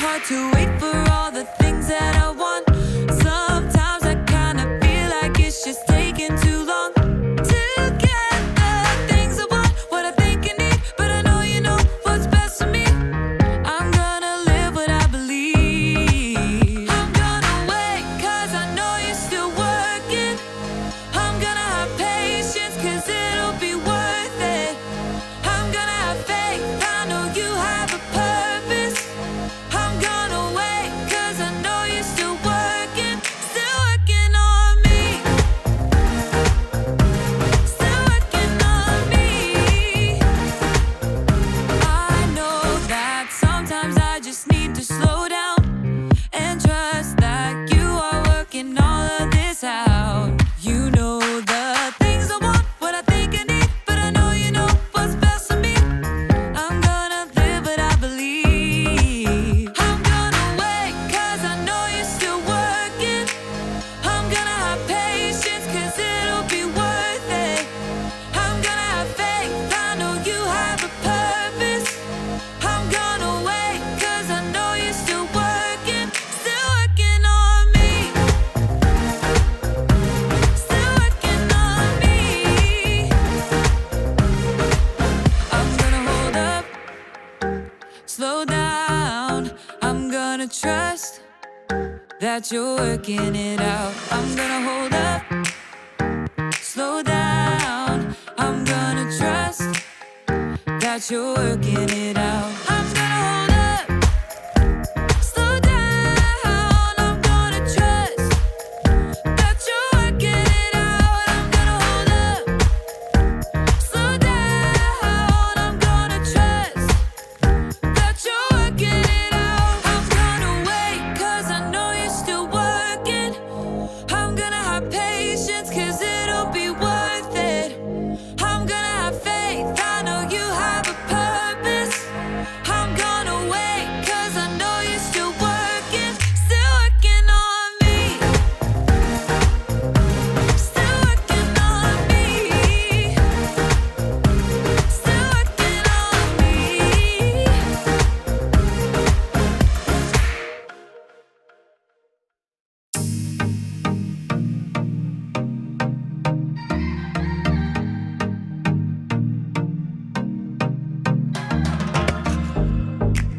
hard to wait for all the things that I want. Sometimes I kinda feel like it's just taking too long to get the things I want, what I think I need, but I know you know what's best for me. I'm gonna live what I believe. I'm gonna wait 'cause I know you're still working. I'm gonna have patience 'cause it'll be worth it. I'm gonna have faith, I know you have a purpose. I'm gonna wait 'cause I know you're still working on me. Still working on me. I know that sometimes I just need to slow down and trust that you are working all of this out. You know the things I want, what I think I need, but I know you know what's best for me. I'm gonna live what I believe. I'm gonna wait 'cause I know you're still working. I'm gonna have patience 'cause it'll be worth it. I'm gonna have faith, I know you have a purpose. I'm gonna wait 'cause I know you're still working on me. Still working on me. I'm gonna hold up, slow down. I'm gonna trust that you're working it out. I'm gonna hold up, slow down. I'm gonna trust that you're working it out. I'm gonna hold up, slow down. I'm gonna trust that you're working it out. I'm gonna hold up, slow down. I'm gonna trust that you're working it out. I'm gonna wait 'cause I know you're still working. I'm gonna have patience 'cause it'll be worth it. I'm gonna have faith, I know you have a purpose. I'm gonna wait 'cause I know you're still working on me. Still working on me. Still working on me.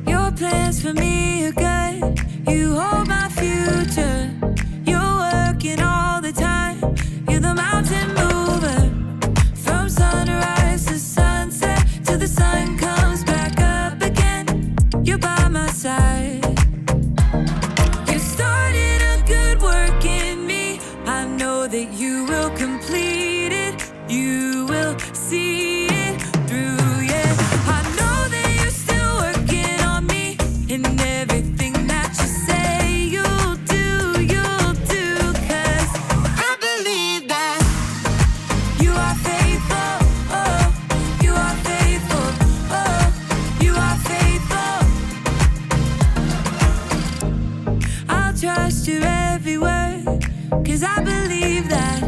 Your plans for me are good. You hold my future. You're working all the time. You're the mountain mover. From sunrise to sunset, till the sun comes back up again. You're by my side. You started a good work in me. I know that you will complete it. You will see it through, yeah. I know that you're still working on me. And everything that you say you'll do, 'cause I believe that you are faithful. Oh, you are faithful. Oh, you are faithful. I'll trust your every word, 'cause I believe that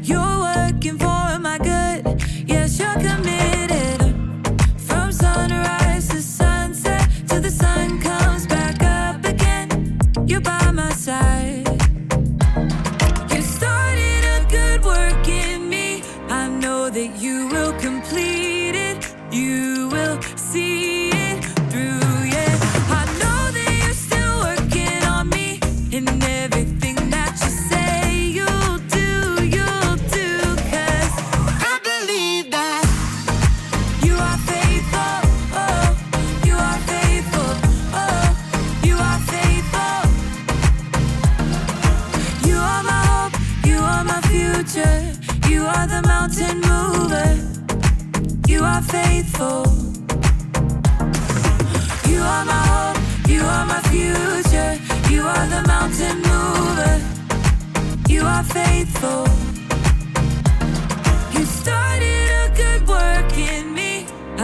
you're working for my good. Yes, you're committed. From sunrise to sunset, till the sun comes back up again. You're by my side. You started a good work in me. I know that you will complete it. You will see it through, yeah. I know that you're still working on me. And everything that you say you'll do, 'cause I believe that you are faithful. Oh, you are faithful. Oh, you are faithful. You are my hope, you are my future. You are the mountain mover. You are faithful. You are my hope, you are my future. You are the mountain mover. You are faithful. You started a good work in me.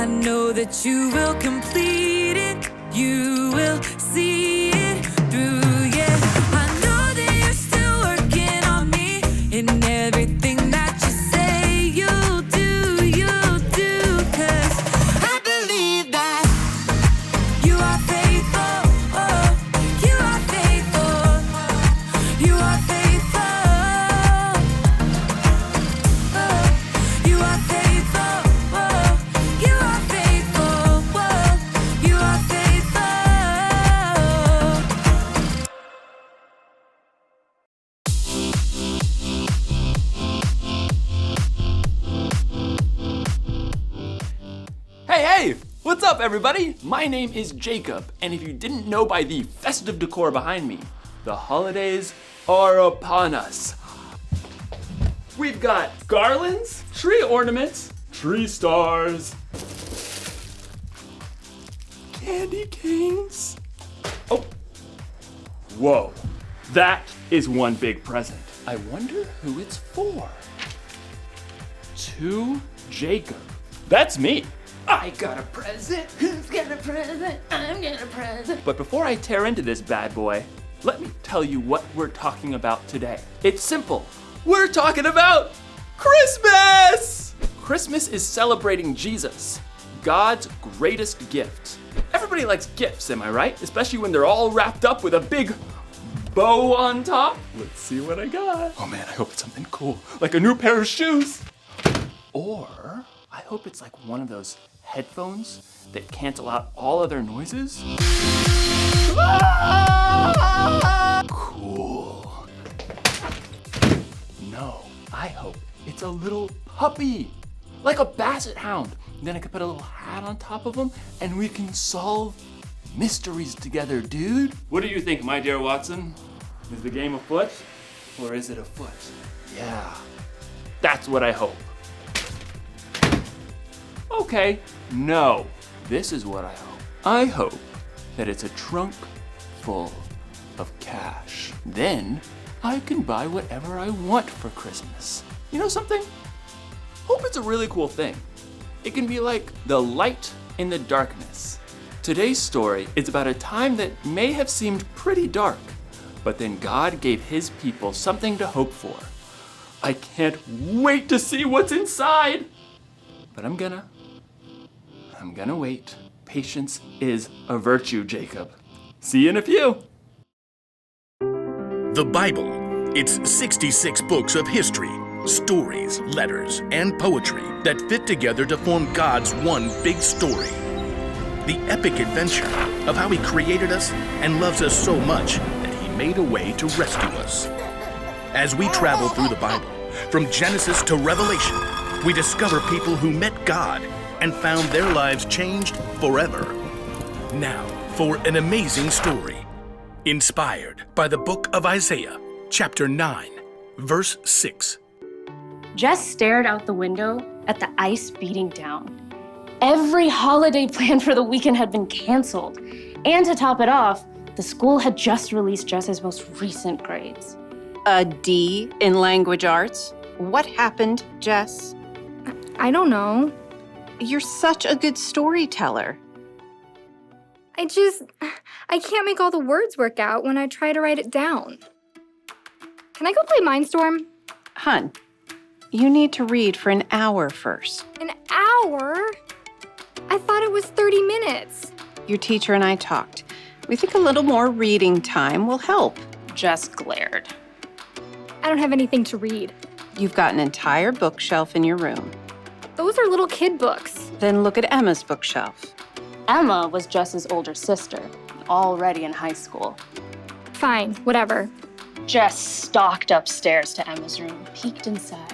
I know that you will complete it. You will see it through, yeah. I know that you're still working on me. And everything that you say you'll do, 'cause I believe that you are faithful. Oh, What's up, everybody? My name is Jacob, and if you didn't know by the festive decor behind me, the holidays are upon us. We've got garlands, tree ornaments, tree stars, candy canes. Oh, whoa, that is one big present. I wonder who it's for. To Jacob. That's me. I got a present. Who's got a present? I'm got a present. But before I tear into this bad boy, let me tell you what we're talking about today. It's simple. We're talking about Christmas! Christmas is celebrating Jesus, God's greatest gift. Everybody likes gifts, am I right? Especially when they're all wrapped up with a big bow on top. Let's see what I got. Oh man, I hope it's something cool, like a new pair of shoes. Or I hope it's like one of those headphones that cancel out all other noises. Cool. No, I hope it's a little puppy, like a basset hound. Then I could put a little hat on top of him and we can solve mysteries together, dude. What do you think, my dear Watson? Is the game afoot or is it afoot? Yeah, that's what I hope. Okay, no, this is what I hope. I hope that it's a trunk full of cash. Then I can buy whatever I want for Christmas. You know something? Hope it's a really cool thing. It can be like the light in the darkness. Today's story is about a time that may have seemed pretty dark, but then God gave his people something to hope for. I can't wait to see what's inside, but I'm gonna wait. Patience is a virtue, Jacob. See you in a few. The Bible. It's 66 books of history, stories, letters, and poetry that fit together to form God's one big story. The epic adventure of how he created us and loves us so much that he made a way to rescue us. As we travel through the Bible, from Genesis to Revelation, we discover people who met God and found their lives changed forever. Now, for an amazing story, inspired by the book of Isaiah, chapter 9, verse 6. Jess stared out the window at the ice beating down. Every holiday plan for the weekend had been canceled. And to top it off, the school had just released Jess's most recent grades. A D in language arts? What happened, Jess? I don't know. You're such a good storyteller. I can't make all the words work out when I try to write it down. Can I go play Mindstorm? Hun, you need to read for an hour first. An hour? I thought it was 30 minutes. Your teacher and I talked. We think a little more reading time will help. Jess glared. I don't have anything to read. You've got an entire bookshelf in your room. Those are little kid books. Then look at Emma's bookshelf. Emma was Jess's older sister, already in high school. Fine, whatever. Jess stalked upstairs to Emma's room, peeked inside.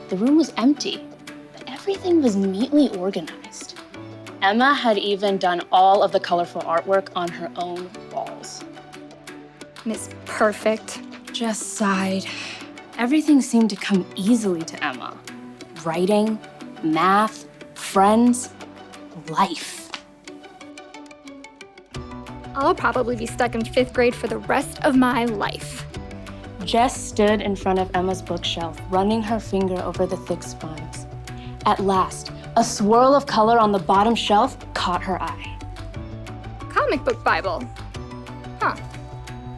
The room was empty, but everything was neatly organized. Emma had even done all of the colorful artwork on her own walls. Miss Perfect. Jess sighed. Everything seemed to come easily to Emma. Writing, math, friends, life. I'll probably be stuck in 5th grade for the rest of my life. Jess stood in front of Emma's bookshelf, running her finger over the thick spines. At last, a swirl of color on the bottom shelf caught her eye. Comic book Bible. Huh.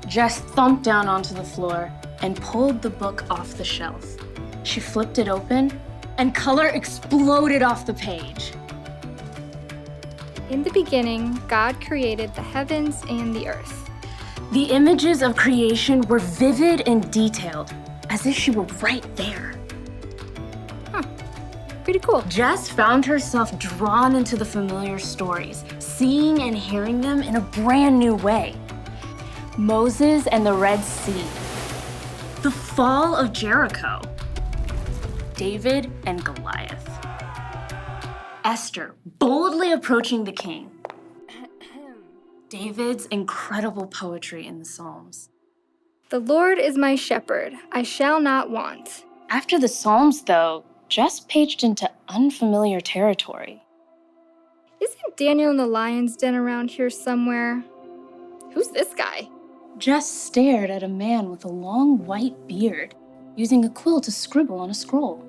Jess thumped down onto the floor and pulled the book off the shelf. She flipped it open, and color exploded off the page. In the beginning, God created the heavens and the earth. The images of creation were vivid and detailed, as if she were right there. Huh. Pretty cool. Jess found herself drawn into the familiar stories, seeing and hearing them in a brand new way. Moses and the Red Sea, the fall of Jericho, David and Goliath. Esther boldly approaching the king. David's incredible poetry in the Psalms. The Lord is my shepherd, I shall not want. After the Psalms, though, Jess paged into unfamiliar territory. Isn't Daniel in the lion's den around here somewhere? Who's this guy? Jess stared at a man with a long white beard, using a quill to scribble on a scroll.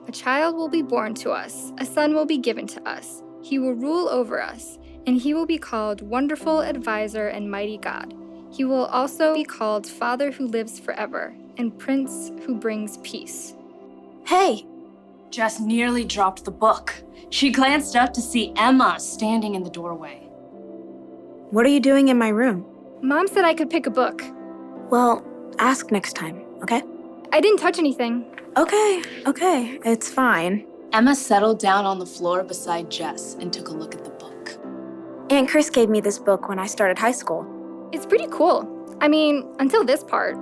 A child will be born to us, a son will be given to us. He will rule over us, and he will be called Wonderful Advisor and Mighty God. He will also be called Father who lives forever, and Prince who brings peace. Hey! Jess nearly dropped the book. She glanced up to see Emma standing in the doorway. What are you doing in my room? Mom said I could pick a book. Well, ask next time, okay? I didn't touch anything. Okay, it's fine. Emma settled down on the floor beside Jess and took a look at the book. Aunt Chris gave me this book when I started high school. It's pretty cool. I mean, until this part.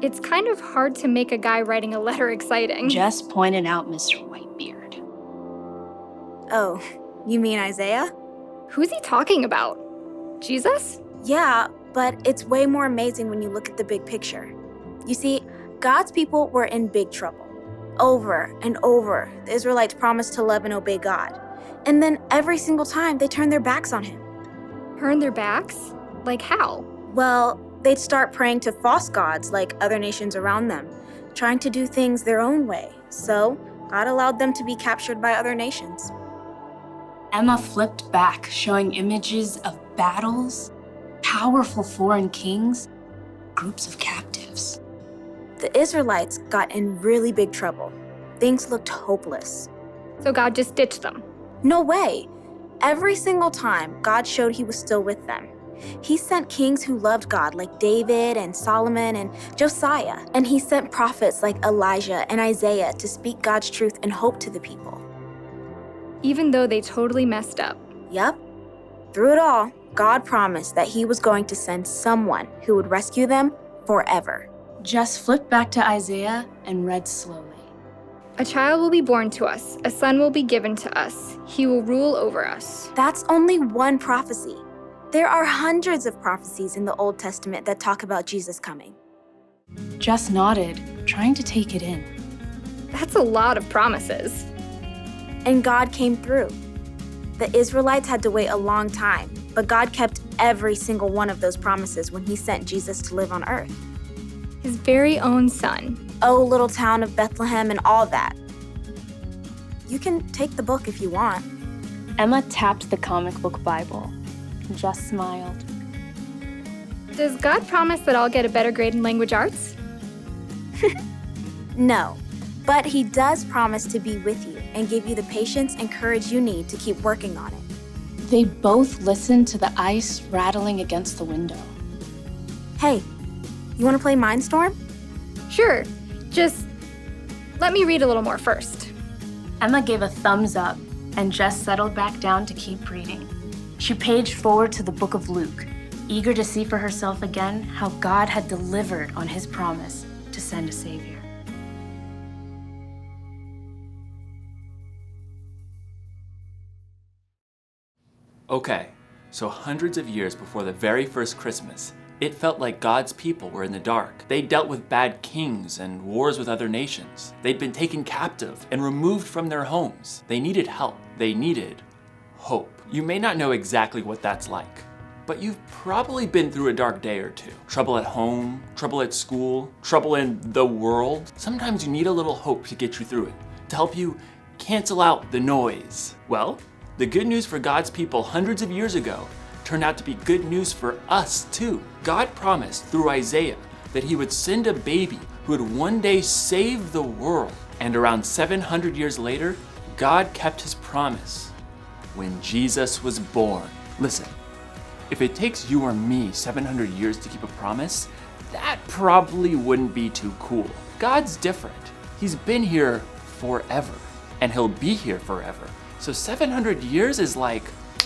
It's kind of hard to make a guy writing a letter exciting. Jess pointed out Mr. Whitebeard. Oh, you mean Isaiah? Who's he talking about? Jesus? Yeah, but it's way more amazing when you look at the big picture. You see, God's people were in big trouble. Over and over, the Israelites promised to love and obey God. And then every single time, they turned their backs on him. Turn their backs? Like how? Well, they'd start praying to false gods like other nations around them, trying to do things their own way. So, God allowed them to be captured by other nations. Emma flipped back, showing images of battles, powerful foreign kings, groups of captives. The Israelites got in really big trouble. Things looked hopeless. So God just ditched them. No way! Every single time, God showed he was still with them. He sent kings who loved God like David and Solomon and Josiah. And he sent prophets like Elijah and Isaiah to speak God's truth and hope to the people. Even though they totally messed up. Yup. Through it all, God promised that he was going to send someone who would rescue them forever. Jess flipped back to Isaiah and read slowly. A child will be born to us, a son will be given to us. He will rule over us. That's only one prophecy. There are hundreds of prophecies in the Old Testament that talk about Jesus coming. Jess nodded, trying to take it in. That's a lot of promises. And God came through. The Israelites had to wait a long time, but God kept every single one of those promises when he sent Jesus to live on earth. His very own son. Oh, little town of Bethlehem and all that. You can take the book if you want. Emma tapped the comic book Bible. Jess smiled. Does God promise that I'll get a better grade in language arts? No, but he does promise to be with you and give you the patience and courage you need to keep working on it. They both listened to the ice rattling against the window. Hey, you want to play Mindstorm? Sure, just let me read a little more first. Emma gave a thumbs up, and Jess settled back down to keep reading. She paged forward to the book of Luke, eager to see for herself again how God had delivered on his promise to send a savior. Okay, so hundreds of years before the very first Christmas, it felt like God's people were in the dark. They dealt with bad kings and wars with other nations. They'd been taken captive and removed from their homes. They needed help. They needed hope. You may not know exactly what that's like, but you've probably been through a dark day or two. Trouble at home, trouble at school, trouble in the world. Sometimes you need a little hope to get you through it, to help you cancel out the noise. Well, the good news for God's people hundreds of years ago turned out to be good news for us too. God promised through Isaiah that he would send a baby who would one day save the world. And around 700 years later, God kept his promise when Jesus was born. Listen, if it takes you or me 700 years to keep a promise, that probably wouldn't be too cool. God's different. He's been here forever, and he'll be here forever. So 700 years is like,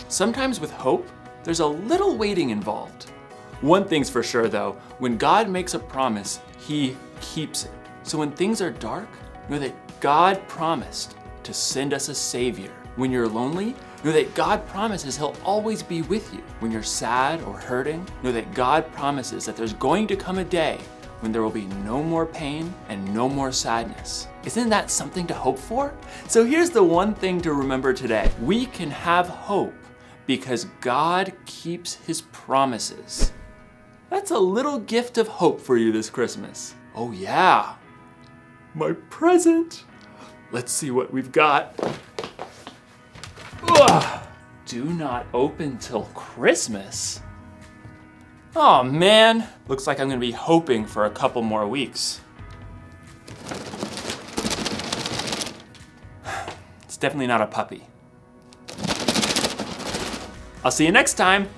sometimes with hope, there's a little waiting involved. One thing's for sure though, when God makes a promise, he keeps it. So when things are dark, know that God promised to send us a Savior. When you're lonely, know that God promises He'll always be with you. When you're sad or hurting, know that God promises that there's going to come a day when there will be no more pain and no more sadness. Isn't that something to hope for? So here's the one thing to remember today. We can have hope because God keeps His promises. That's a little gift of hope for you this Christmas. Oh yeah, my present. Let's see what we've got. Ugh. Do not open till Christmas. Oh man, looks like I'm gonna be hoping for a couple more weeks. It's definitely not a puppy. I'll see you next time.